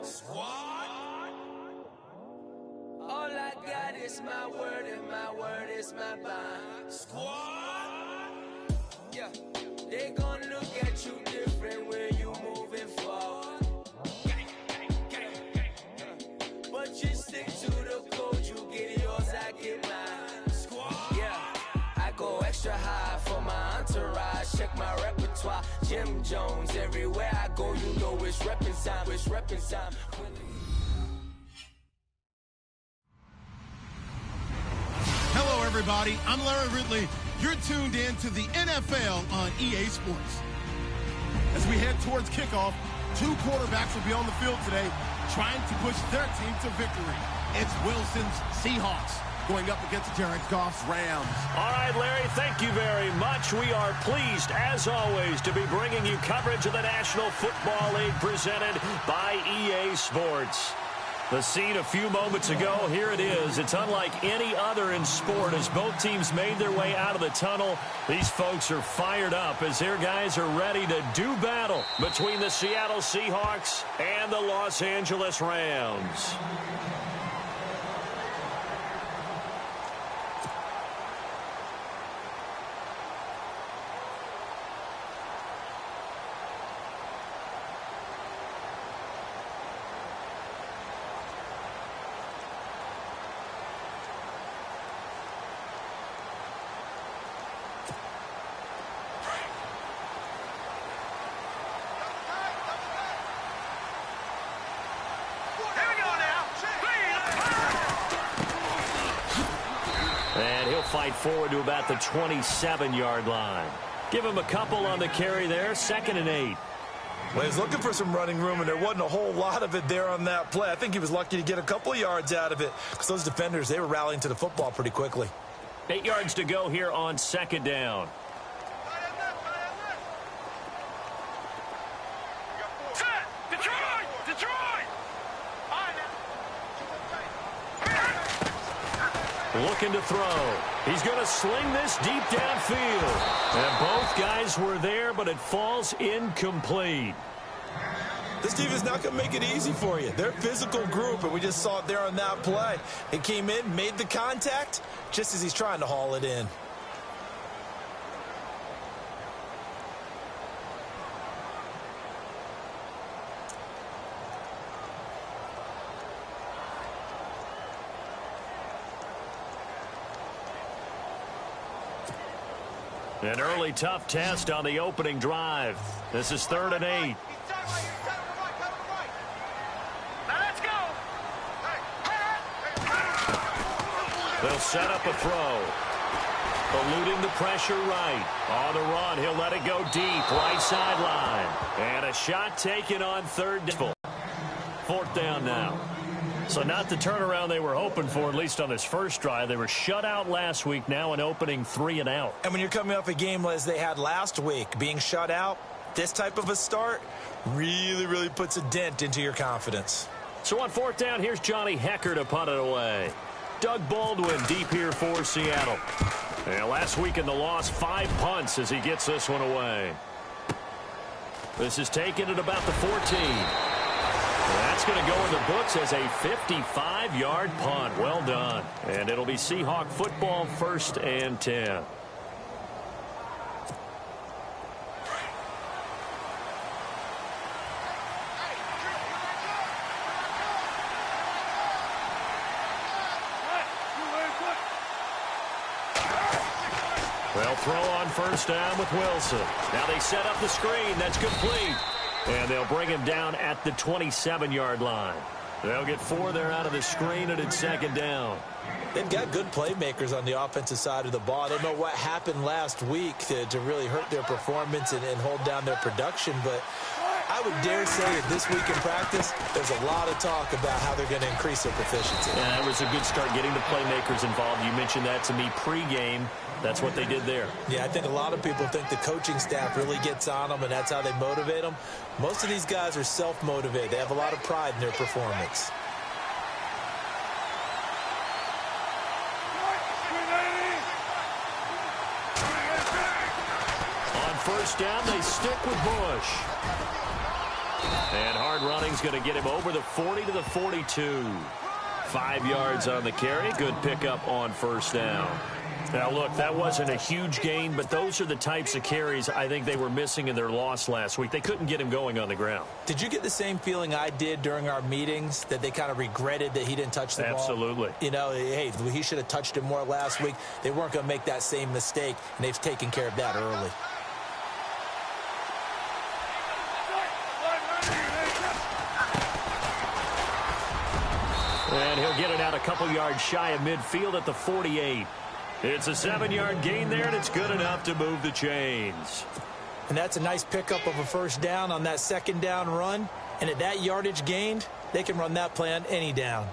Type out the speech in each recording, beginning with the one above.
Squad. All I got is my word, and my word is my bond. Squad. Yeah, they gon' look at you different when you moving forward. But you stick to the code, you get yours, I get mine. Squad. Yeah, I go extra high for my entourage. Check my repertoire, Jim Jones. Everywhere I go, you know it's reppin' time. It's reppin' time. Hello, everybody. I'm Larry Ridley. You're tuned in to the NFL on EA Sports. As we head towards kickoff, two quarterbacks will be on the field today trying to push their team to victory. It's Wilson's Seahawks going up against Jared Goff's Rams. All right, Larry, thank you very much. We are pleased, as always, to be bringing you coverage of the National Football League presented by EA Sports. The scene a few moments ago, here it is. It's unlike any other in sport as both teams made their way out of the tunnel. These folks are fired up as their guys are ready to do battle between the Seattle Seahawks and the Los Angeles Rams. And he'll fight forward to about the 27-yard line. Give him a couple on the carry there, 2nd and 8. Well, he was looking for some running room, and there wasn't a whole lot of it there on that play. I think he was lucky to get a couple of yards out of it because those defenders, they were rallying to the football pretty quickly. 8 yards to go here on 2nd down. Looking to throw. He's going to sling this deep downfield. And both guys were there, but it falls incomplete. This team is not going to make it easy for you. They're a physical group, and we just saw it there on that play. It came in, made the contact, just as he's trying to haul it in. An early tough test on the opening drive. This is 3rd and 8. They'll set up a throw. Eluding the pressure right. On the run, he'll let it go deep. Right sideline. And a shot taken on 3rd down. 4th down now. So not the turnaround they were hoping for, at least on this first drive. They were shut out last week, now an opening 3 and out. And when you're coming off a game as they had last week, being shut out, this type of a start really puts a dent into your confidence. So on 4th down, here's Johnny Hecker to punt it away. Doug Baldwin deep here for Seattle. And last week in the loss, 5 punts as he gets this one away. This is taken at about the 14. That's going to go in the books as a 55-yard punt. Well done. And it'll be Seahawk football, 1st and 10. They'll throw on 1st down with Wilson. Now they set up the screen. That's complete. And they'll bring him down at the 27-yard line. They'll get 4 there out of the screen, and it's 2nd down. They've got good playmakers on the offensive side of the ball. I don't know what happened last week to really hurt their performance and hold down their production, but I would dare say that this week in practice, there's a lot of talk about how they're going to increase their proficiency. Yeah, that was a good start getting the playmakers involved. You mentioned that to me pregame. That's what they did there. Yeah, I think a lot of people think the coaching staff really gets on them, and that's how they motivate them. Most of these guys are self-motivated. They have a lot of pride in their performance. On 1st down, they stick with Bush. And hard running's going to get him over the 40 to the 42. 5 yards on the carry. Good pickup on first down. Now, look, that wasn't a huge gain, but those are the types of carries I think they were missing in their loss last week. They couldn't get him going on the ground. Did you get the same feeling I did during our meetings, that they kind of regretted that he didn't touch the ball? Absolutely. You know, hey, he should have touched it more last week. They weren't going to make that same mistake, and they've taken care of that early. And he'll get it out a couple yards shy of midfield at the 48. It's a 7-yard gain there, and it's good enough to move the chains. And that's a nice pickup of a first down on that second down run. And at that yardage gained, they can run that play on any down.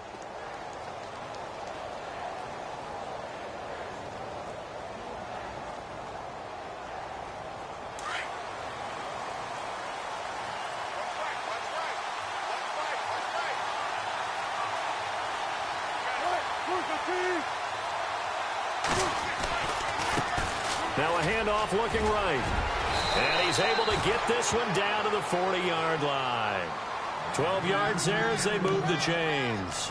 Now a handoff looking right. And he's able to get this one down to the 40-yard line. 12 yards there as they move the chains.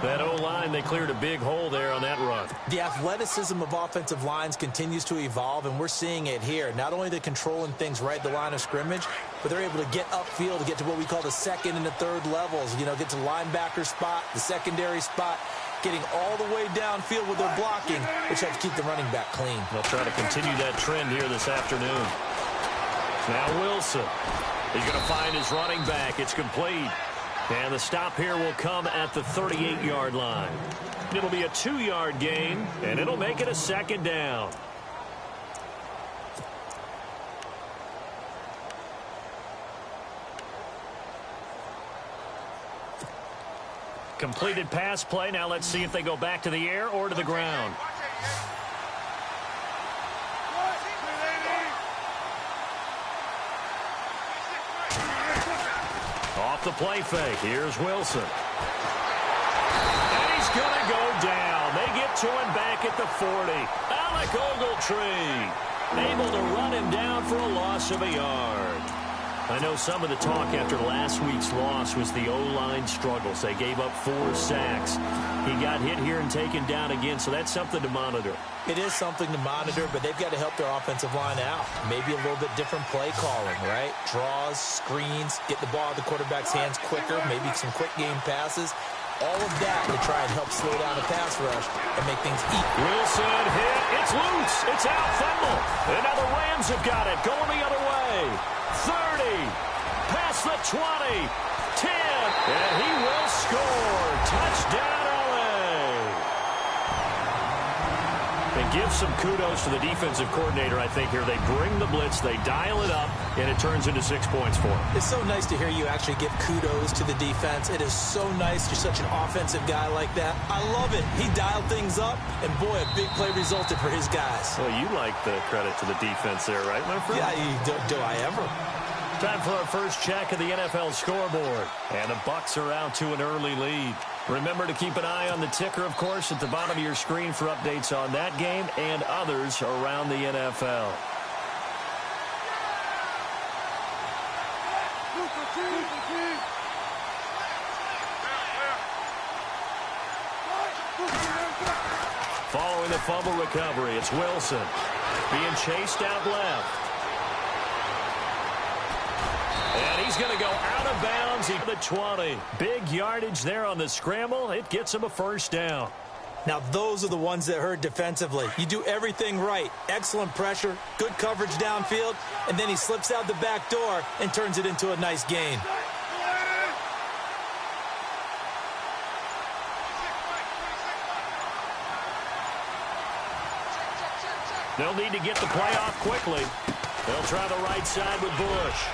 That O-line, they cleared a big hole there on that run. The athleticism of offensive lines continues to evolve, and we're seeing it here. Not only they're controlling things right at the line of scrimmage, but they're able to get upfield to get to what we call the second and the third levels. You know, get to linebacker spot, the secondary spot, getting all the way downfield with their blocking, which helps keep the running back clean. They'll try to continue that trend here this afternoon. Now Wilson. He's going to find his running back. It's complete. And the stop here will come at the 38-yard line. It'll be a 2-yard gain, and it'll make it a second down. Completed pass play. Now let's see if they go back to the air or to the ground. Off the play fake. Here's Wilson. And he's going to go down. They get to him back at the 40. Alec Ogletree able to run him down for a loss of a yard. I know some of the talk after last week's loss was the O-line struggles. They gave up 4 sacks. He got hit here and taken down again, so that's something to monitor. It is something to monitor, but they've got to help their offensive line out. Maybe a little bit different play calling, right? Draws, screens, get the ball out of the quarterback's hands quicker, maybe some quick game passes. All of that to try and help slow down the pass rush and make things equal. Wilson hit. It's loose. It's out. Fumble. And now the Rams have got it. Going the other way. 30. Past the 20. 10. And he will score. Touchdown, LA. And give some kudos to the defensive coordinator, I think, here. They bring the blitz. They dial it up, and it turns into 6 points for them. It's so nice to hear you actually give kudos to the defense. It is so nice. You're such an offensive guy like that. I love it. He dialed things up, and boy, a big play resulted for his guys. Well, you like the credit to the defense there, right, my friend? Yeah, do I ever? Time for our first check of the NFL scoreboard. And the Bucs are out to an early lead. Remember to keep an eye on the ticker, of course, at the bottom of your screen for updates on that game and others around the NFL. Following the fumble recovery, it's Wilson being chased out left. And he's going to go out of bounds at the 20. Big yardage there on the scramble. It gets him a first down. Now, those are the ones that hurt defensively. You do everything right. Excellent pressure, good coverage downfield, and then he slips out the back door and turns it into a nice gain. They'll need to get the play off quickly. They'll try the right side with Bush.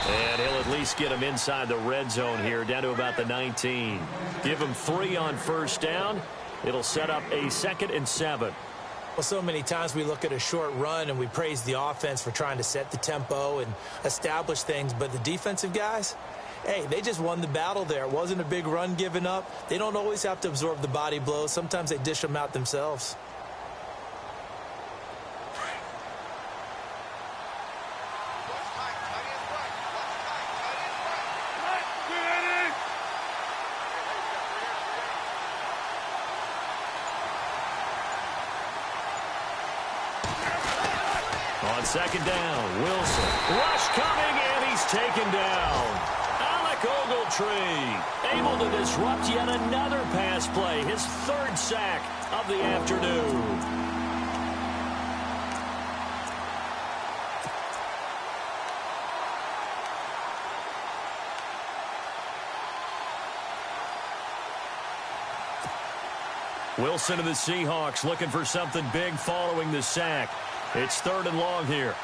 And he'll at least get him inside the red zone here, down to about the 19. Give him 3 on first down. It'll set up a 2nd and 7. Well, so many times we look at a short run and we praise the offense for trying to set the tempo and establish things. But the defensive guys, hey, they just won the battle there. It wasn't a big run given up. They don't always have to absorb the body blows. Sometimes they dish them out themselves. On second down, Wilson. Rush coming, and he's taken down. Alec Ogletree able to disrupt yet another pass play. His third sack of the afternoon. Wilson of the Seahawks looking for something big following the sack. It's 3rd and long here.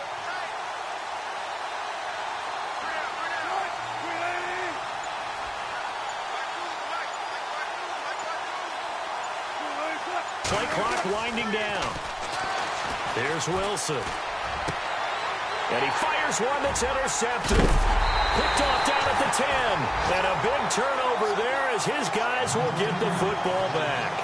Play clock winding down. Here's Wilson. And he fires one that's intercepted. Picked off down at the 10. And a big turnover there as his guys will get the football back.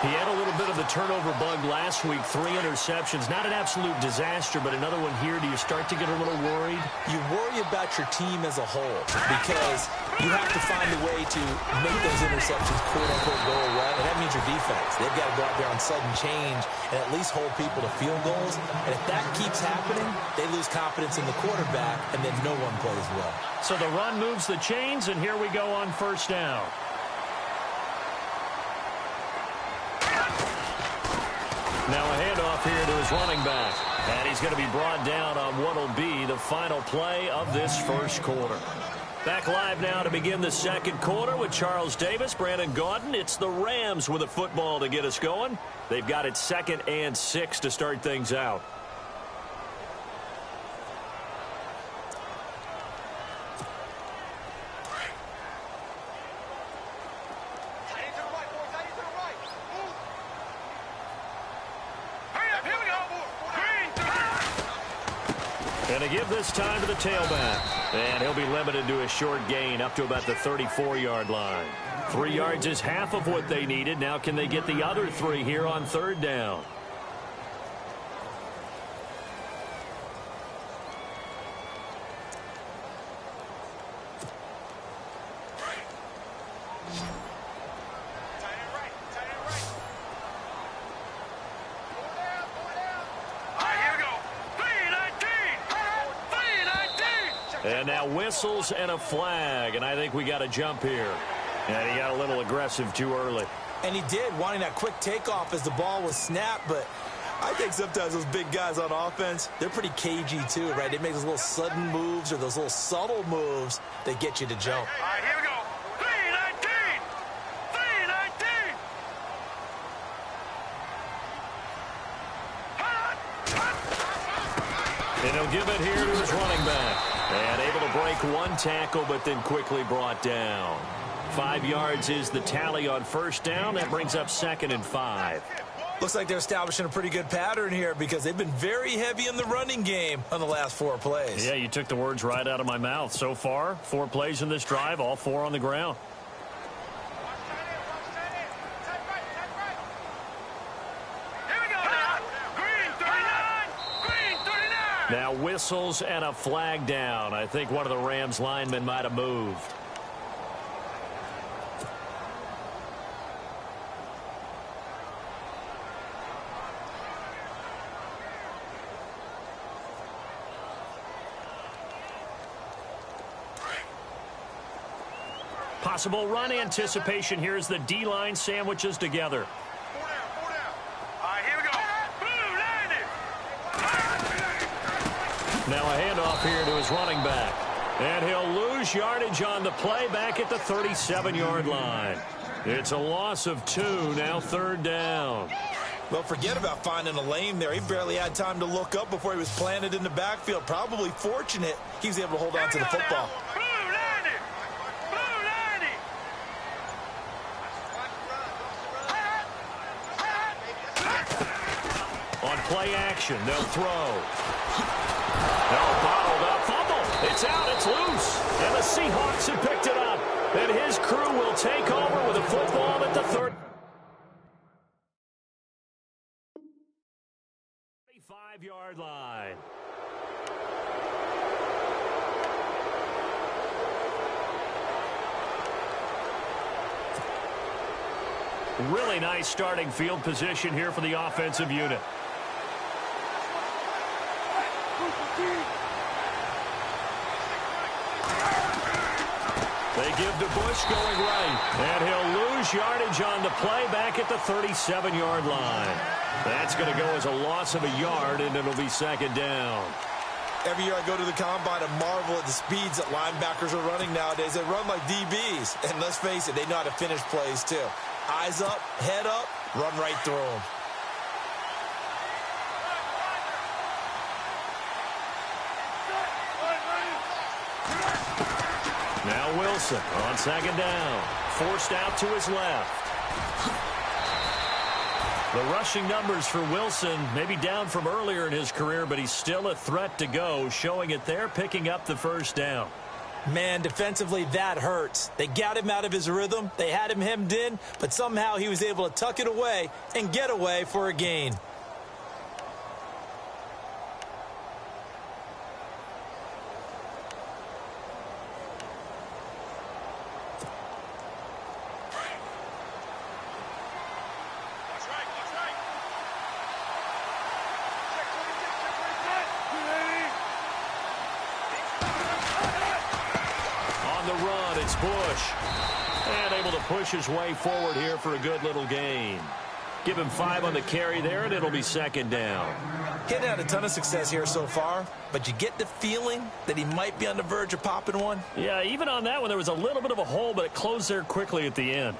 He had a little bit of the turnover bug last week, 3 interceptions. Not an absolute disaster, but another one here. Do you start to get a little worried? You worry about your team as a whole because you have to find a way to make those interceptions, quote-unquote, go away, and that means your defense. They've got to go out there on sudden change and at least hold people to field goals. And if that keeps happening, they lose confidence in the quarterback, and then no one plays well. So the run moves the chains, and here we go on 1st down. Now a handoff here to his running back. And he's going to be brought down on what will be the final play of this 1st quarter. Back live now to begin the 2nd quarter with Charles Davis, Brandon Gaudin. It's the Rams with a football to get us going. They've got it 2nd and 6 to start things out. And to give this time to the tailback. And he'll be limited to a short gain up to about the 34-yard line. 3 yards is half of what they needed. Now can they get the other 3 here on 3rd down? And now whistles and a flag, and I think we got a jump here. And he got a little aggressive too early. And he did, wanting that quick takeoff as the ball was snapped, but I think sometimes those big guys on offense, they're pretty cagey too, right? They make those little sudden moves or those little subtle moves that get you to jump. All right, here we go. 319! 319! And he'll give it here to his running back. And able to break one tackle, but then quickly brought down. 5 yards is the tally on 1st down. That brings up 2nd and 5. Looks like they're establishing a pretty good pattern here because they've been very heavy in the running game on the last 4 plays. Yeah, you took the words right out of my mouth. So far, 4 plays in this drive, all 4 on the ground. Now whistles and a flag down. I think one of the Rams linemen might have moved. Possible run anticipation here as the D-line sandwiches together. Now a handoff here to his running back. And he'll lose yardage on the play back at the 37-yard line. It's a loss of 2, now 3rd down. Well, forget about finding a lane there. He barely had time to look up before he was planted in the backfield. Probably fortunate he was able to hold on to the football. On play action, they'll throw. No, bottled up, fumble. It's out, it's loose. And the Seahawks have picked it up. And his crew will take over with a football at the 35-yard line. Really nice starting field position here for the offensive unit. They give to Bush going right. And he'll lose yardage on the play back at the 37-yard line. That's going to go as a loss of a yard, and it'll be second down. Every year I go to the combine and marvel at the speeds that linebackers are running nowadays. They run like DBs. And let's face it, they know how to finish plays too. Eyes up, head up, run right through them. Now Wilson on second down. Forced out to his left. The rushing numbers for Wilson maybe down from earlier in his career, but he's still a threat to go, showing it there, picking up the first down. Man, defensively, that hurts. They got him out of his rhythm. They had him hemmed in, but somehow he was able to tuck it away and get away for a gain. Bush. And able to push his way forward here for a good little gain. Give him 5 on the carry there, and it'll be second down. He hadn't had a ton of success here so far, but you get the feeling that he might be on the verge of popping one. Yeah, even on that one, there was a little bit of a hole, but it closed there quickly at the end.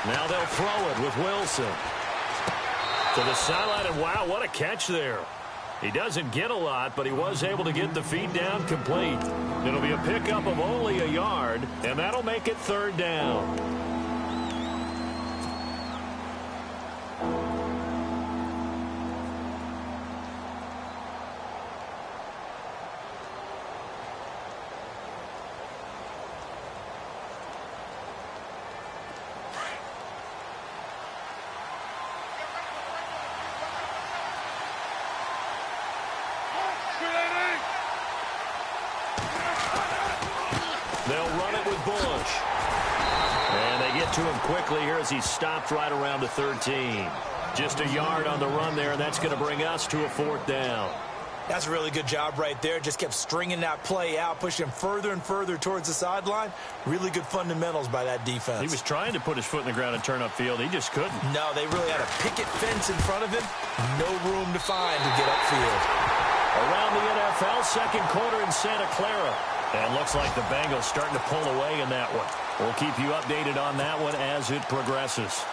Now they'll throw it with Wilson. To the sideline, and wow, what a catch there. He doesn't get a lot, but he was able to get the feed down complete. It'll be a pickup of only a yard, and that'll make it third down. To him quickly here as he stopped right around the 13. Just a yard on the run there, and that's going to bring us to a fourth down. That's a really good job right there. Just kept stringing that play out, pushing him further and further towards the sideline. Really good fundamentals by that defense. He was trying to put his foot in the ground and turn upfield. He just couldn't. No, they really had a picket fence in front of him. No room to find to get upfield. Around the NFL, second quarter in Santa Clara. And looks like the Bengals starting to pull away in that one. We'll keep you updated on that one as it progresses.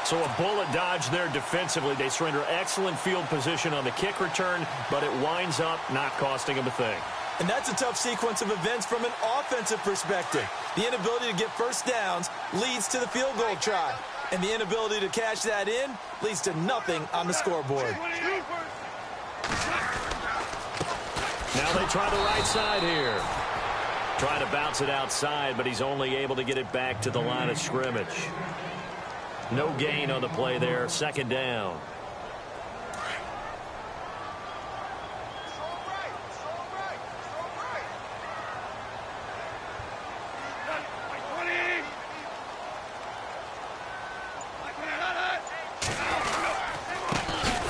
So a bullet dodge there defensively. They surrender excellent field position on the kick return, but it winds up not costing them a thing. And that's a tough sequence of events from an offensive perspective. The inability to get first downs leads to the field goal try. And the inability to cash that in leads to nothing on the scoreboard. Now they try the right side here. Try to bounce it outside, but he's only able to get it back to the line of scrimmage. No gain on the play there. Second down.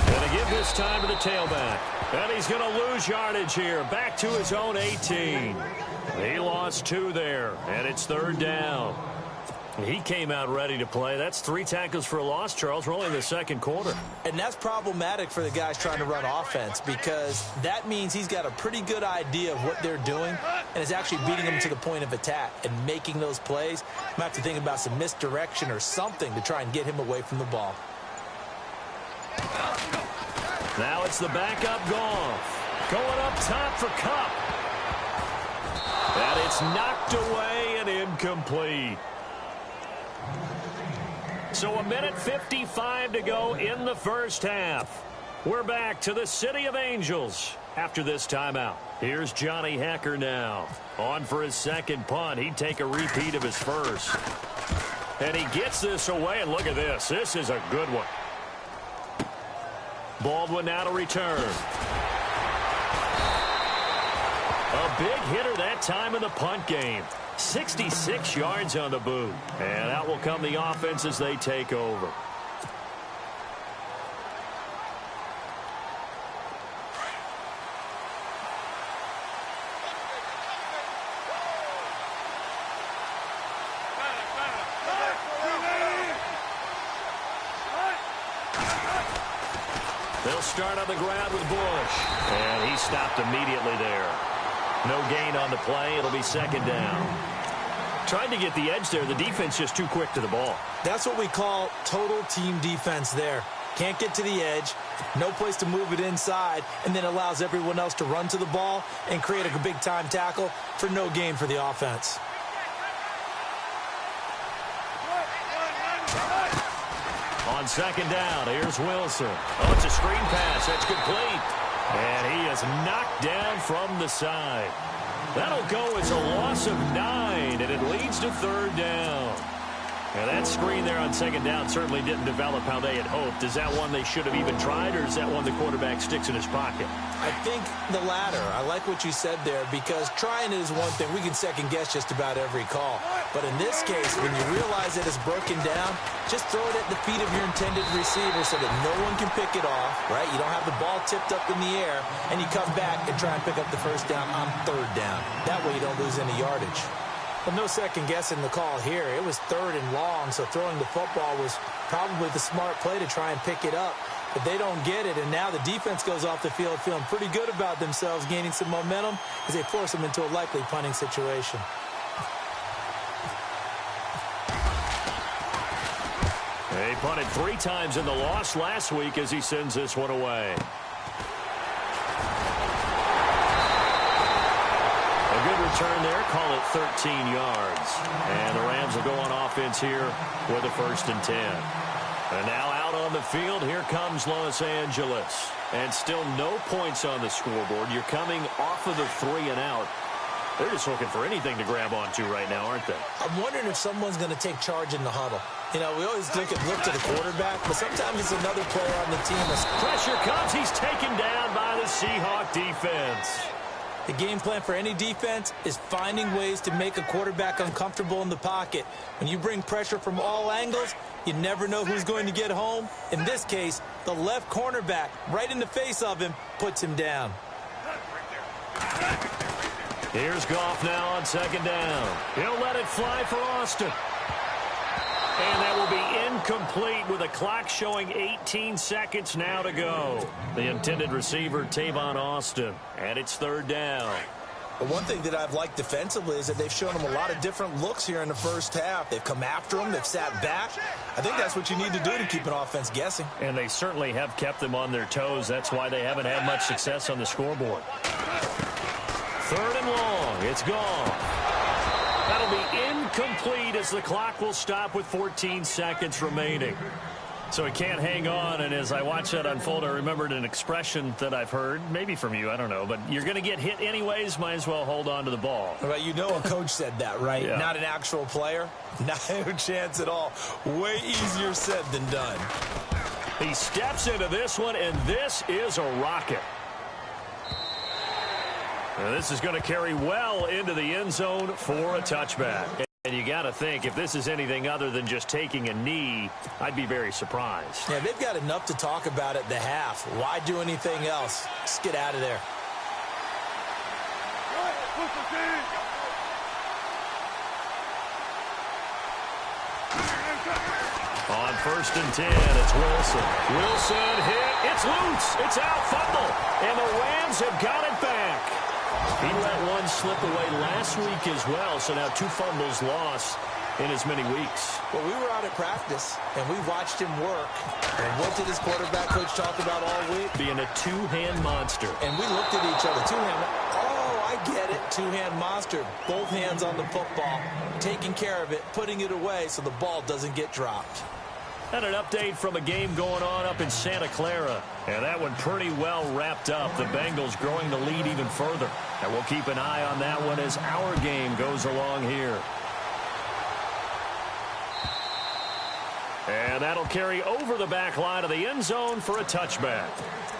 And to give this time to the tailback. And he's going to lose yardage here. Back to his own 18. He lost 2 there, and it's third down. He came out ready to play. That's 3 tackles for a loss, Charles. We're only in the second quarter. And that's problematic for the guys trying to run offense because that means he's got a pretty good idea of what they're doing and is actually beating them to the point of attack and making those plays. Might have to think about some misdirection or something to try and get him away from the ball. Now it's the backup Goff. Going up top for Kupp. And it's knocked away and incomplete. So a minute 55 to go in the first half. We're back to the City of Angels after this timeout. Here's Johnny Hecker now. On for his second punt. He'd take a repeat of his first. And he gets this away, and look at this. This is a good one. Baldwin now to return. A big hitter that time in the punt game. 66 yards on the boot. And out will come the offense as they take over. They'll start on the ground with Bush. And he stopped immediately there. No gain on the play. It'll be second down. Tried to get the edge there. The defense just too quick to the ball. That's what we call total team defense there. Can't get to the edge. No place to move it inside. And then allows everyone else to run to the ball and create a big-time tackle for no gain for the offense. On second down, here's Wilson. Oh, it's a screen pass. That's complete. And he is knocked down from the side. That'll go as a loss of 9, and it leads to third down. And that screen there on second down certainly didn't develop how they had hoped. Is that one they should have even tried, or is that one the quarterback sticks in his pocket? I think the latter. I like what you said there, because trying it is one thing. We can second-guess just about every call. But in this case, when you realize that it's broken down, just throw it at the feet of your intended receiver so that no one can pick it off, right? You don't have the ball tipped up in the air, and you come back and try and pick up the first down on third down. That way you don't lose any yardage. But no second-guessing the call here. It was third and long, so throwing the football was probably the smart play to try and pick it up. But they don't get it, and now the defense goes off the field feeling pretty good about themselves, gaining some momentum as they force them into a likely punting situation. They punted 3 times in the loss last week as he sends this one away. A good return there. Call it 13 yards. And the Rams will go on offense here with a 1st and 10. And now out on the field, here comes Los Angeles. And still no points on the scoreboard. You're coming off of the 3 and out. They're just looking for anything to grab onto right now, aren't they? I'm wondering if someone's going to take charge in the huddle. You know, we always look to the quarterback, but sometimes it's another player on the team. Pressure comes. He's taken down by the Seahawk defense. The game plan for any defense is finding ways to make a quarterback uncomfortable in the pocket. When you bring pressure from all angles, you never know who's going to get home. In this case, the left cornerback, right in the face of him, puts him down. Here's Goff now on second down. He'll let it fly for Austin. And that will be incomplete with a clock showing 18 seconds now to go. The intended receiver, Tavon Austin. And it's third down. But one thing that I've liked defensively is that they've shown him a lot of different looks here in the first half. They've come after him. They've sat back. I think that's what you need to do to keep an offense guessing. And they certainly have kept them on their toes. That's why they haven't had much success on the scoreboard. Third and long. It's gone. That'll be incomplete as the clock will stop with 14 seconds remaining. So he can't hang on, and as I watch that unfold, I remembered an expression that I've heard, maybe from you, I don't know, but you're going to get hit anyways, might as well hold on to the ball. Well, you know a coach said that, right? Yeah. Not an actual player. Not a chance at all. Way easier said than done. He steps into this one, and this is a rocket. And this is going to carry well into the end zone for a touchback. And you got to think, if this is anything other than just taking a knee, I'd be very surprised. Yeah, they've got enough to talk about at the half. Why do anything else? Just get out of there. On 1st and 10, it's Wilson. Wilson hit. It's loose. It's out. Fumble. And the Rams have got it back. He let one slip away last week as well, so now 2 fumbles lost in as many weeks. Well, we were out at practice, and we watched him work. And what did his quarterback coach talk about all week? Being a 2-hand monster. And we looked at each other. 2-hand. Oh, I get it. 2-hand monster. Both hands on the football, taking care of it, putting it away so the ball doesn't get dropped. And an update from a game going on up in Santa Clara. And that one pretty well wrapped up. The Bengals growing the lead even further. And we'll keep an eye on that one as our game goes along here. And that'll carry over the back line of the end zone for a touchback.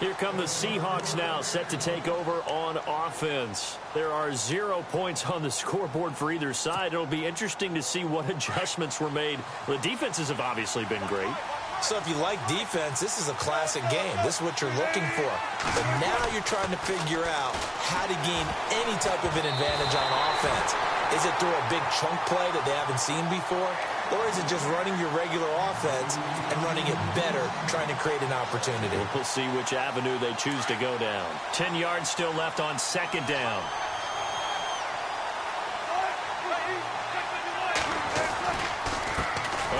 Here come the Seahawks now, set to take over on offense. There are 0 points on the scoreboard for either side. It'll be interesting to see what adjustments were made. The defenses have obviously been great. So if you like defense, this is a classic game. This is what you're looking for. But now you're trying to figure out how to gain any type of an advantage on offense. Is it through a big chunk play that they haven't seen before? Or is it just running your regular offense and running it better, trying to create an opportunity? We'll see which avenue they choose to go down. 10 yards still left on second down.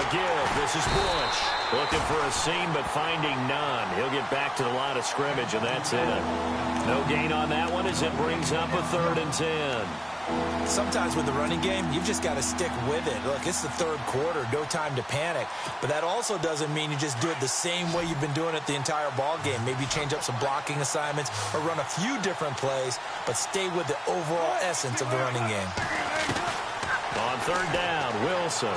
Again, this is Bush. Looking for a seam, but finding none. He'll get back to the line of scrimmage, and that's it. No gain on that one as it brings up a 3rd and 10. Sometimes with the running game, you've just got to stick with it. Look, it's the 3rd quarter, no time to panic. But that also doesn't mean you just do it the same way you've been doing it the entire ball game. Maybe change up some blocking assignments or run a few different plays, but stay with the overall essence of the running game. On 3rd down, Wilson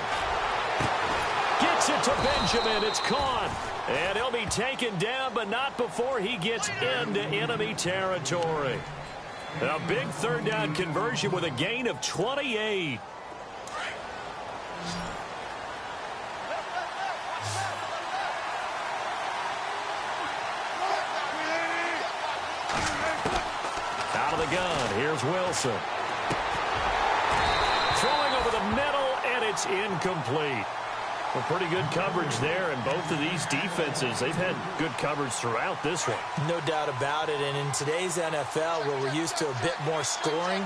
gets it to Benjamin. It's caught. And he'll be taken down, but not before he gets into enemy territory. A big 3rd down conversion with a gain of 28. Out of the gun, here's Wilson. Throwing over the middle, and it's incomplete. Well, pretty good coverage there, and both of these defenses, they've had good coverage throughout this one. No doubt about it, and in today's NFL, where we're used to a bit more scoring,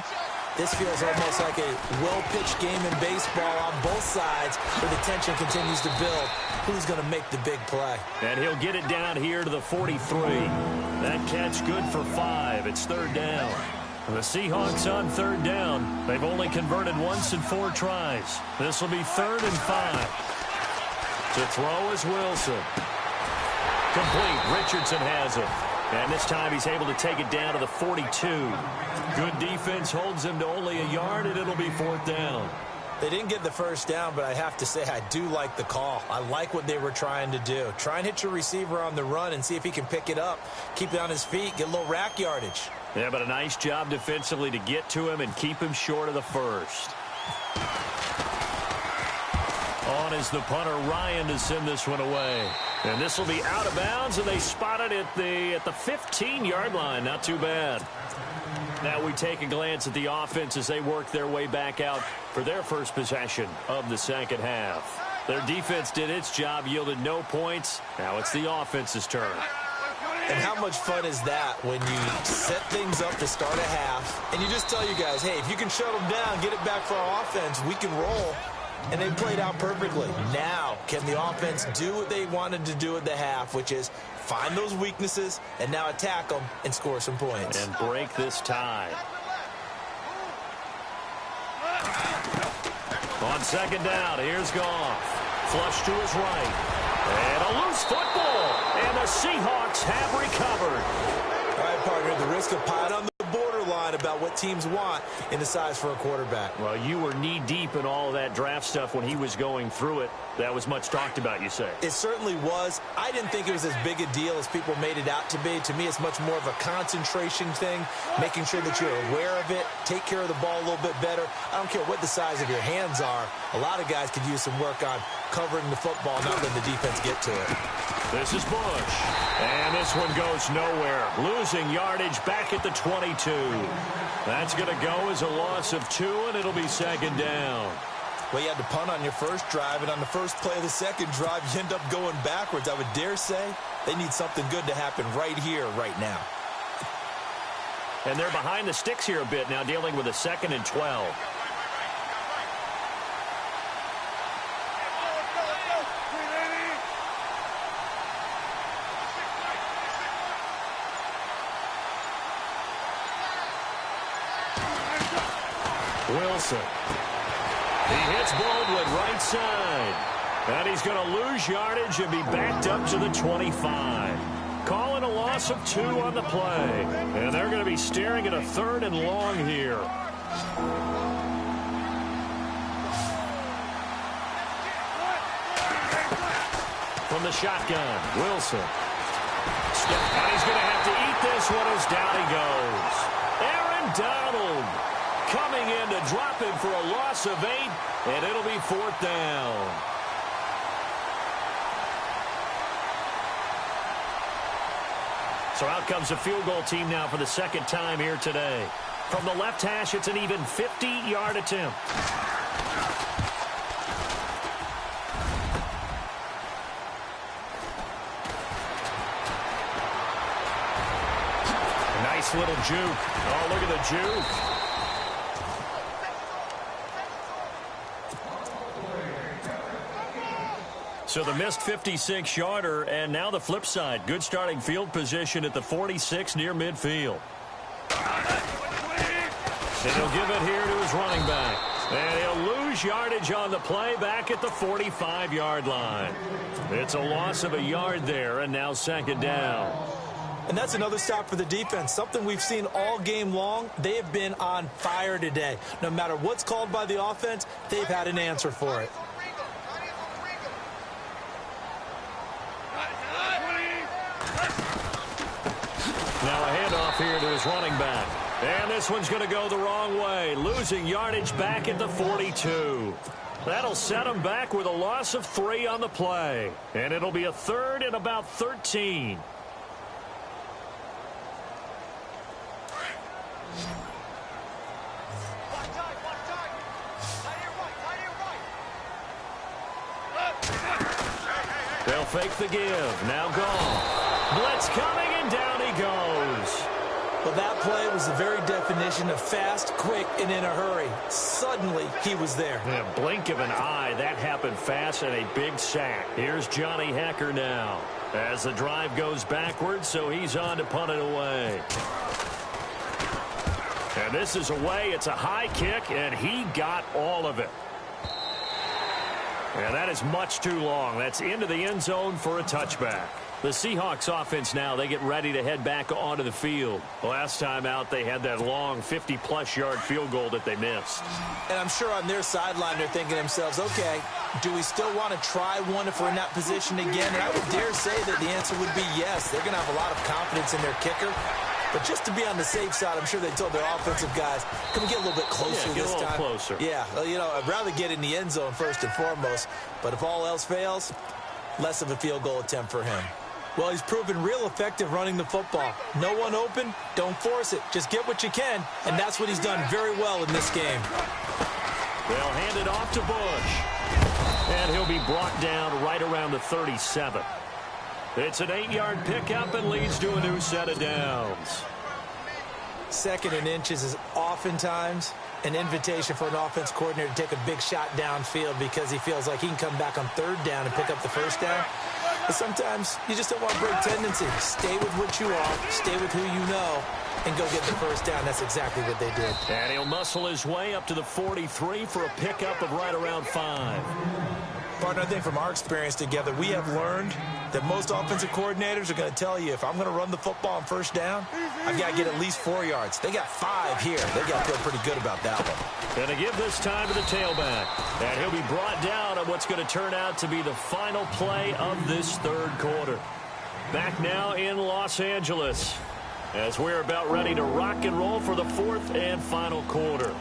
this feels almost like a well-pitched game in baseball on both sides, where the tension continues to build. Who's going to make the big play? And he'll get it down here to the 43. That catch good for 5. It's 3rd down. The Seahawks on 3rd down. They've only converted once in 4 tries. This will be 3rd and 5. To throw is Wilson. Complete. Richardson has it. And this time he's able to take it down to the 42. Good defense holds him to only a yard, and it'll be 4th down. They didn't get the 1st down, but I have to say I do like the call. I like what they were trying to do. Try and hit your receiver on the run and see if he can pick it up. Keep it on his feet. Get a little rack yardage. Yeah, but a nice job defensively to get to him and keep him short of the 1st. On is the punter, Ryan, to send this one away. And this will be out of bounds, and they spot it at the 15-yard line. Not too bad. Now we take a glance at the offense as they work their way back out for their first possession of the second half. Their defense did its job, yielded no points. Now it's the offense's turn. And how much fun is that when you set things up to start a half, and you just tell you guys, hey, if you can shut them down, get it back for our offense, we can roll. And they played out perfectly. Now, can the offense do what they wanted to do at the half, which is find those weaknesses and now attack them and score some points. And break this tie. On 2nd down, here's Goff. Flush to his right. And a loose football. And the Seahawks have recovered. All right, partner, the risk of piling on the borderline about what teams want in the size for a quarterback. Well, you were knee-deep in all of that draft stuff when he was going through it. That was much talked about, you say. It certainly was. I didn't think it was as big a deal as people made it out to be. To me, it's much more of a concentration thing, making sure that you're aware of it, take care of the ball a little bit better. I don't care what the size of your hands are. A lot of guys could use some work on covering the football, not letting the defense get to it. This is Bush. And this one goes nowhere. Losing yardage back at the 22. That's going to go as a loss of 2, and it'll be 2nd down. Well, you had to punt on your first drive, and on the first play of the second drive, you end up going backwards. I would dare say they need something good to happen right here, right now. And they're behind the sticks here a bit now, dealing with a 2nd and 12. Wilson. He hits Baldwin right side. And he's going to lose yardage and be backed up to the 25. Calling a loss of 2 on the play. And they're going to be staring at a 3rd and long here. from the shotgun. Wilson. And he's going to have to eat this one as down he goes. Aaron Donald coming in to drop him for a loss of 8, and it'll be 4th down. So out comes the field goal team now for the second time here today. From the left hash, it's an even 50-yard attempt. Nice little juke. Oh, look at the juke. So the missed 56-yarder, and now the flip side. Good starting field position at the 46 near midfield. And he'll give it here to his running back. And he'll lose yardage on the play back at the 45-yard line. It's a loss of a yard there, and now 2nd down. And that's another stop for the defense, something we've seen all game long. They have been on fire today. No matter what's called by the offense, they've had an answer for it. Now a handoff here to his running back. And this one's going to go the wrong way, losing yardage back at the 42. That'll set him back with a loss of 3 on the play. And it'll be a 3rd and about 13. They'll fake the give. Now gone. Blitz coming, and down he goes. Well, that play was the very definition of fast, quick, and in a hurry. Suddenly, he was there. In a blink of an eye, that happened fast, and a big sack. Here's Johnny Hecker now as the drive goes backwards, so he's on to punt it away. And this is away. It's a high kick, and he got all of it. And that is much too long. That's into the end zone for a touchback. The Seahawks offense now, they get ready to head back onto the field. Last time out, they had that long 50-plus yard field goal that they missed. And I'm sure on their sideline, they're thinking to themselves, okay, do we still want to try one if we're in that position again? And I would dare say that the answer would be yes. They're going to have a lot of confidence in their kicker. But just to be on the safe side, I'm sure they told their offensive guys, can we get a little bit closer this time? Get a little closer. Yeah, well, you know, I'd rather get in the end zone first and foremost. But if all else fails, less of a field goal attempt for him. Well, he's proven real effective running the football. No one open, don't force it. Just get what you can, and that's what he's done very well in this game. They'll hand it off to Bush. And he'll be brought down right around the 37. It's an 8-yard pickup and leads to a new set of downs. 2nd and inches is oftentimes an invitation for an offense coordinator to take a big shot downfield because he feels like he can come back on 3rd down and pick up the 1st down. But sometimes you just don't want to break tendency. Stay with what you are, stay with who you know, and go get the 1st down. That's exactly what they did. And he'll muscle his way up to the 43 for a pickup of right around 5. Partner, I think from our experience together, we have learned that most offensive coordinators are going to tell you, if I'm going to run the football on 1st down, I've got to get at least 4 yards. They got 5 here. They got to feel pretty good about that one. And to give this time to the tailback. And he'll be brought down on what's going to turn out to be the final play of this 3rd quarter. Back now in Los Angeles as we're about ready to rock and roll for the 4th and final quarter.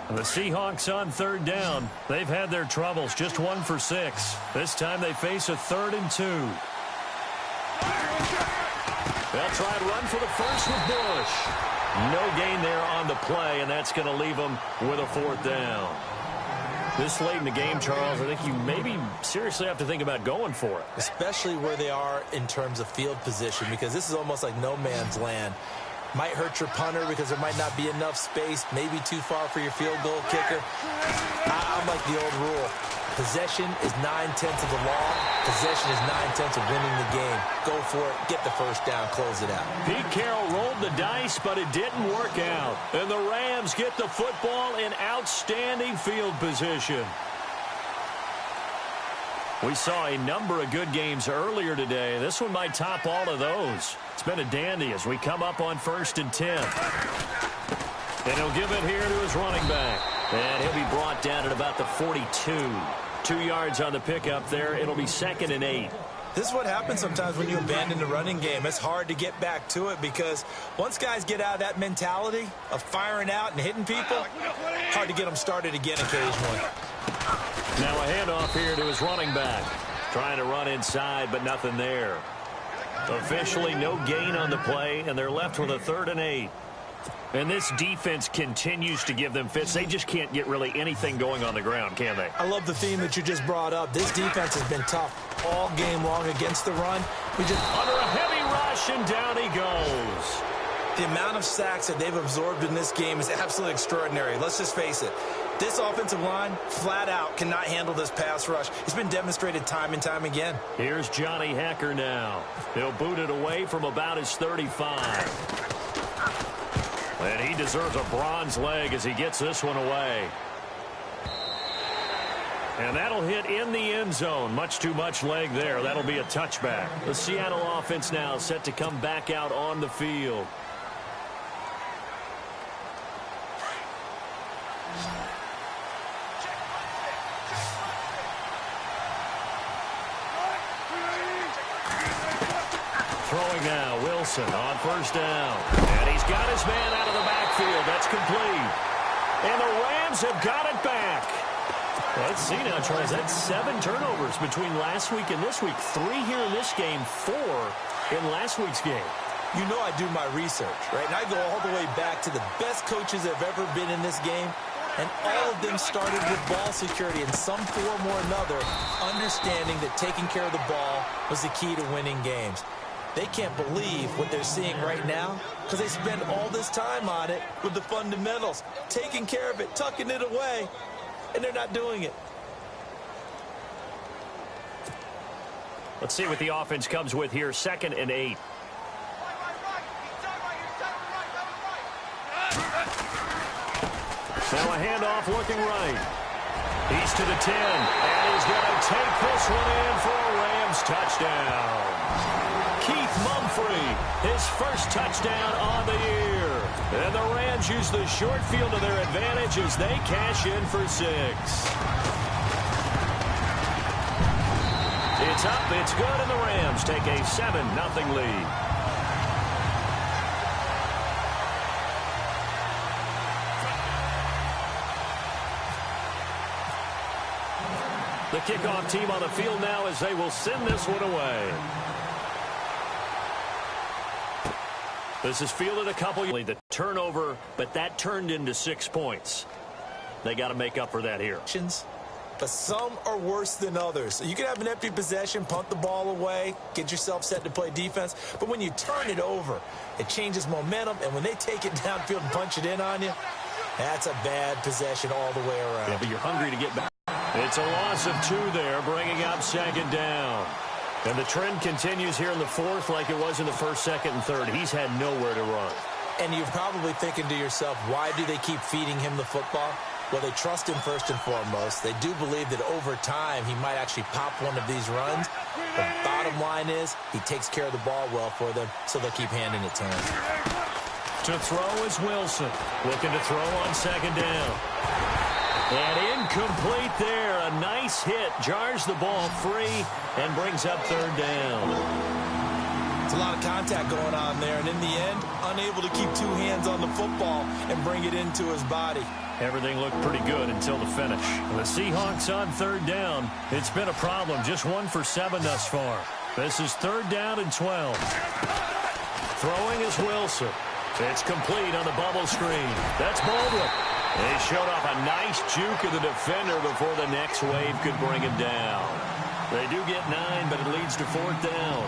The Seahawks on 3rd down. They've had their troubles, just 1 for 6. This time they face a 3rd and 2. They'll try and run for the first with Bush. No gain there on the play, and that's going to leave them with a 4th down. This late in the game, Charles, I think you maybe seriously have to think about going for it. Especially where they are in terms of field position, because this is almost like no man's land. Might hurt your punter because there might not be enough space, maybe too far for your field goal kicker. I'm like the old rule. Possession is 9/10 of the law. Possession is 9/10 of winning the game. Go for it. Get the 1st down. Close it out. Pete Carroll rolled the dice, but it didn't work out. And the Rams get the football in outstanding field position. We saw a number of good games earlier today. This one might top all of those. It's been a dandy as we come up on 1st and 10. And he'll give it here to his running back. And he'll be brought down at about the 42. 2 yards on the pickup there. It'll be 2nd and 8. This is what happens sometimes when you abandon the running game. It's hard to get back to it because once guys get out of that mentality of firing out and hitting people, hard to get them started again occasionally. Now a handoff here to his running back. Trying to run inside, but nothing there. Officially no gain on the play, and they're left with a 3rd and 8. And this defense continues to give them fits. They just can't get really anything going on the ground, can they? I love the theme that you just brought up. This defense has been tough all game long against the run. Under a heavy rush, and down he goes. The amount of sacks that they've absorbed in this game is absolutely extraordinary. Let's just face it. This offensive line, flat out, cannot handle this pass rush. It's been demonstrated time and time again. Here's Johnny Hecker now. He'll boot it away from about his 35. And he deserves a bronze leg as he gets this one away. And that'll hit in the end zone. Much too much leg there. That'll be a touchback. The Seattle offense now set to come back out on the field. Throwing now, Wilson on 1st down. And he's got his man out of the backfield. That's complete. And the Rams have got it back. Let's see now, Charles. That's 7 turnovers between last week and this week. 3 here in this game, 4 in last week's game. You know I do my research, right? And I go all the way back to the best coaches that have ever been in this game. And all of them started with ball security in some form or another, understanding that taking care of the ball was the key to winning games. They can't believe what they're seeing right now because they spend all this time on it with the fundamentals, taking care of it, tucking it away, and they're not doing it. Let's see what the offense comes with here. 2nd and 8. Now a handoff looking right. He's to the 10, and he's going to take this one in for a Rams touchdown. Keith Mumphrey, his first touchdown on the year. And the Rams use the short field to their advantage as they cash in for 6. It's up, it's good, and the Rams take a 7-0 lead. The kickoff team on the field now as they will send this one away. This is fielded a couple. The turnover, but that turned into 6 points. They got to make up for that here. But some are worse than others. You can have an empty possession, punt the ball away, get yourself set to play defense. But when you turn it over, it changes momentum. And when they take it downfield and punch it in on you, that's a bad possession all the way around. Yeah, but you're hungry to get back. It's a loss of 2 there, bringing up 2nd down. And the trend continues here in the 4th like it was in the 1st, 2nd, and 3rd. He's had nowhere to run. And you're probably thinking to yourself, why do they keep feeding him the football? Well, they trust him first and foremost. They do believe that over time he might actually pop one of these runs. The bottom line is he takes care of the ball well for them, so they'll keep handing it to him. To throw is Wilson. Looking to throw on 2nd down. And incomplete there. A nice hit. Jars the ball free and brings up 3rd down. It's a lot of contact going on there. And in the end, unable to keep 2 hands on the football and bring it into his body. Everything looked pretty good until the finish. The Seahawks on 3rd down. It's been a problem. Just 1 for 7 thus far. This is 3rd down and 12. Throwing is Wilson. It's complete on the bubble screen. That's Baldwin. He showed off a nice juke of the defender before the next wave could bring him down. They do get 9, but it leads to 4th down.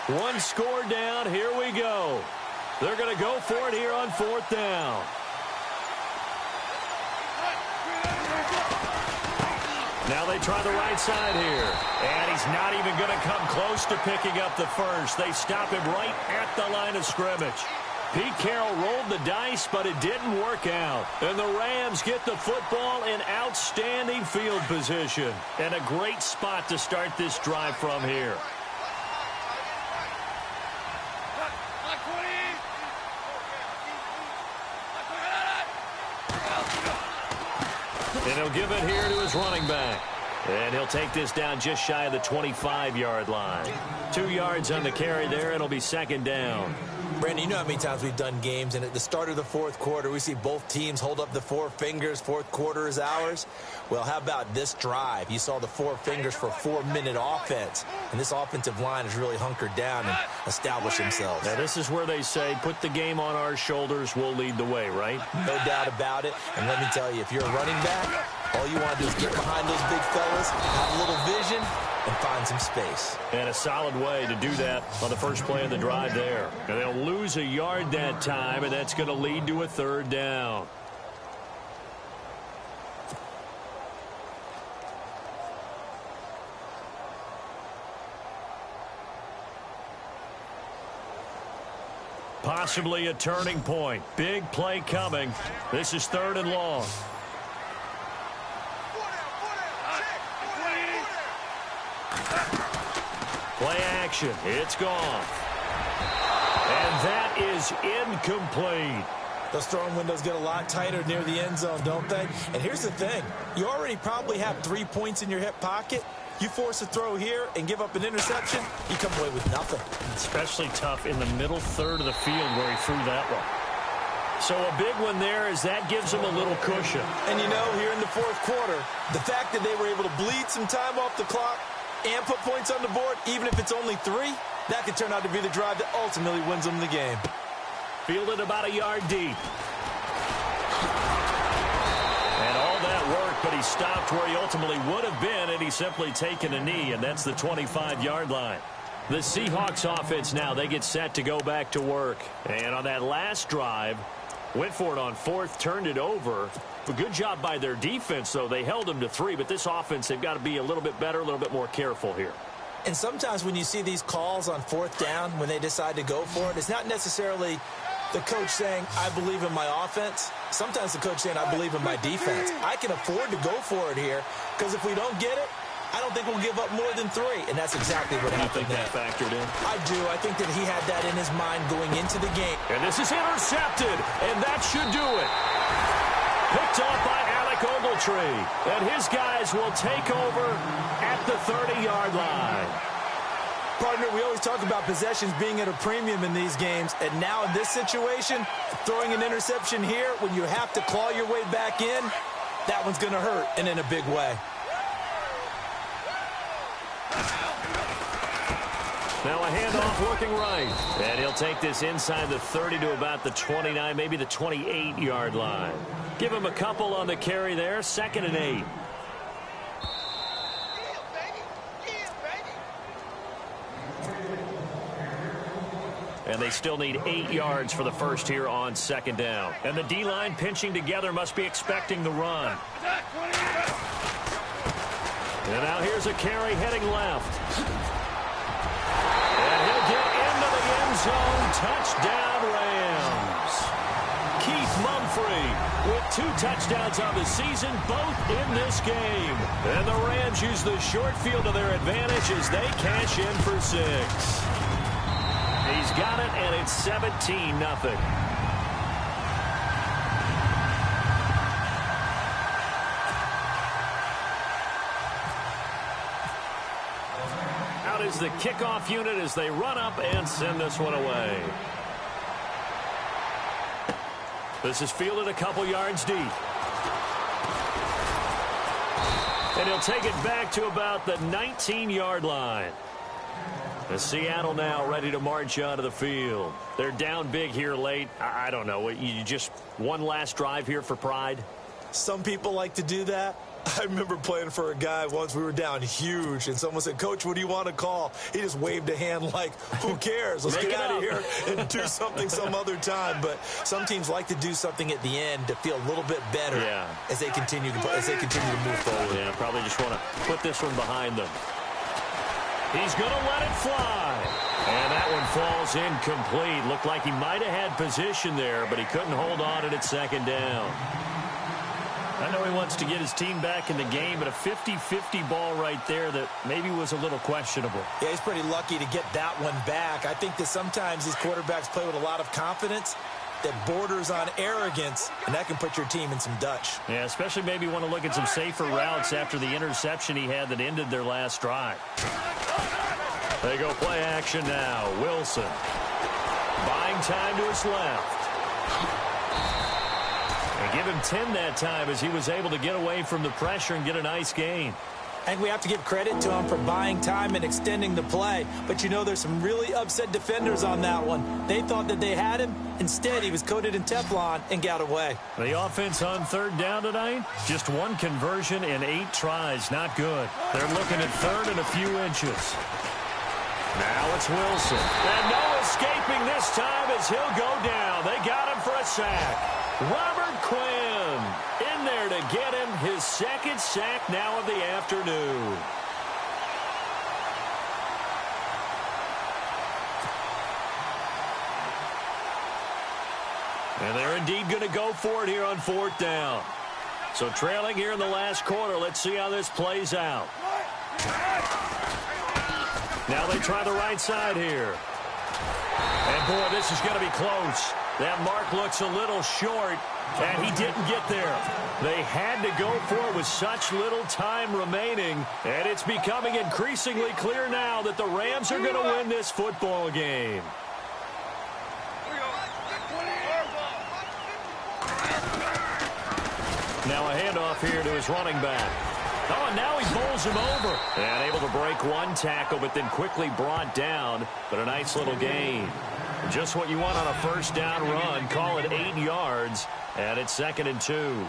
One score down. Here we go. They're going to go for it here on 4th down. Now they try the right side here. And he's not even going to come close to picking up the first. They stop him right at the line of scrimmage. Pete Carroll rolled the dice, but it didn't work out. And the Rams get the football in outstanding field position. And a great spot to start this drive from here. And he'll give it here to his running back. And he'll take this down just shy of the 25-yard line. 2 yards on the carry there. It'll be second down. Brandon, you know how many times we've done games, and at the start of the fourth quarter, we see both teams hold up the 4 fingers, fourth quarter is ours. Well, how about this drive? You saw the 4 fingers for a 4-minute offense, and this offensive line has really hunkered down and established themselves. Now, this is where they say, put the game on our shoulders, we'll lead the way, right? No doubt about it, and let me tell you, if you're a running back, all you want to do is get behind those big fellas, have a little vision, and find some space. And a solid way to do that on the first play of the drive there. And they'll lose a yard that time, and that's going to lead to a third down. Possibly a turning point. Big play coming. This is 3rd and long. Play action. It's gone. And that is incomplete. Those throwing windows get a lot tighter near the end zone, don't they? And here's the thing. You already probably have 3 points in your hip pocket. You force a throw here and give up an interception, you come away with nothing. Especially tough in the middle third of the field where he threw that one. So a big one there as that gives him a little cushion. And you know, here in the fourth quarter, the fact that they were able to bleed some time off the clock and put points on the board, even if it's only 3, that could turn out to be the drive that ultimately wins them the game. Fielded about a yard deep. And all that work, but he stopped where he ultimately would have been, and he's simply taken a knee, and that's the 25-yard line. The Seahawks offense now, they get set to go back to work. And on that last drive, went for it on 4th, turned it over. A good job by their defense, though. They held them to 3, but this offense, they've got to be a little bit better, a little bit more careful here. And sometimes when you see these calls on 4th down, when they decide to go for it, it's not necessarily the coach saying, I believe in my offense. Sometimes the coach saying, I believe in my defense. I can afford to go for it here, because if we don't get it, I don't think we'll give up more than 3, and that's exactly what happened there. You think that factored in? I do. I think that he had that in his mind going into the game. And this is intercepted, and that should do it. Picked off by Alec Ogletree, and his guys will take over at the 30-yard line. Partner, we always talk about possessions being at a premium in these games, and now in this situation, throwing an interception here when you have to claw your way back in, that one's going to hurt, and in a big way. Now a handoff looking right. And he'll take this inside the 30 to about the 29, maybe the 28-yard line. Give him a couple on the carry there, 2nd and 8. And they still need 8 yards for the first here on 2nd down. And the D-line pinching together must be expecting the run. And now here's a carry heading left. And he'll get into the end zone. Touchdown, Rams. Keith Mumphrey with 2 touchdowns on the season, both in this game. And the Rams use the short field to their advantage as they cash in for 6. He's got it, and it's 17-0. Out is the kickoff unit as they run up and send this one away. This is fielded a couple yards deep. And he'll take it back to about the 19-yard line. The Seattle now ready to march onto the field. They're down big here late. I don't know. You just one last drive here for pride? Some people like to do that. I remember playing for a guy once. We were down huge, and someone said, "Coach, what do you want to call?" He just waved a hand like, who cares? Let's get out of here and do something some other time. But some teams like to do something at the end to feel a little bit better as they continue to move forward. Yeah, probably just want to put this one behind them. He's going to let it fly. And that one falls incomplete. Looked like he might have had position there, but he couldn't hold on at second down. I know he wants to get his team back in the game, but a 50-50 ball right there that maybe was a little questionable. Yeah, he's pretty lucky to get that one back. I think that sometimes these quarterbacks play with a lot of confidence that borders on arrogance, and that can put your team in some Dutch. Yeah, especially maybe want to look at some safer routes after the interception he had that ended their last drive. They go play action now. Wilson buying time to his left. And give him 10 that time as he was able to get away from the pressure and get a nice gain. I think we have to give credit to him for buying time and extending the play. But, you know, there's some really upset defenders on that one. They thought that they had him. Instead, he was coated in Teflon and got away. The offense on third down tonight, just one conversion in 8 tries. Not good. They're looking at third and a few inches. Now it's Wilson. And no escaping this time as he'll go down. They got him for a sack. Robert Quinn in there to get him his second sack now of the afternoon. And they're indeed going to go for it here on fourth down. So trailing here in the last quarter. Let's see how this plays out. Now they try the right side here. And, boy, this is going to be close. That mark looks a little short, and he didn't get there. They had to go for it with such little time remaining, and it's becoming increasingly clear now that the Rams are going to win this football game. Now a handoff here to his running back. Oh, and now he bowls him over. And able to break one tackle, but then quickly brought down. But a nice little gain. Just what you want on a first down run. Call it 8 yards. And it's 2nd and 2.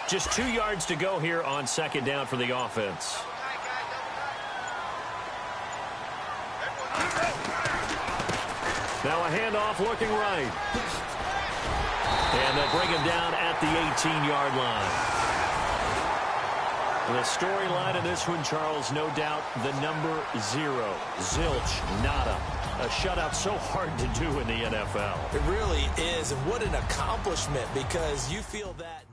Just 2 yards to go here on 2nd down for the offense. Now a handoff looking right. And they'll bring him down at the 18-yard line. The storyline of this one, Charles, no doubt the number 0. Zilch, nada. A shutout so hard to do in the NFL. It really is, and what an accomplishment, because you feel that...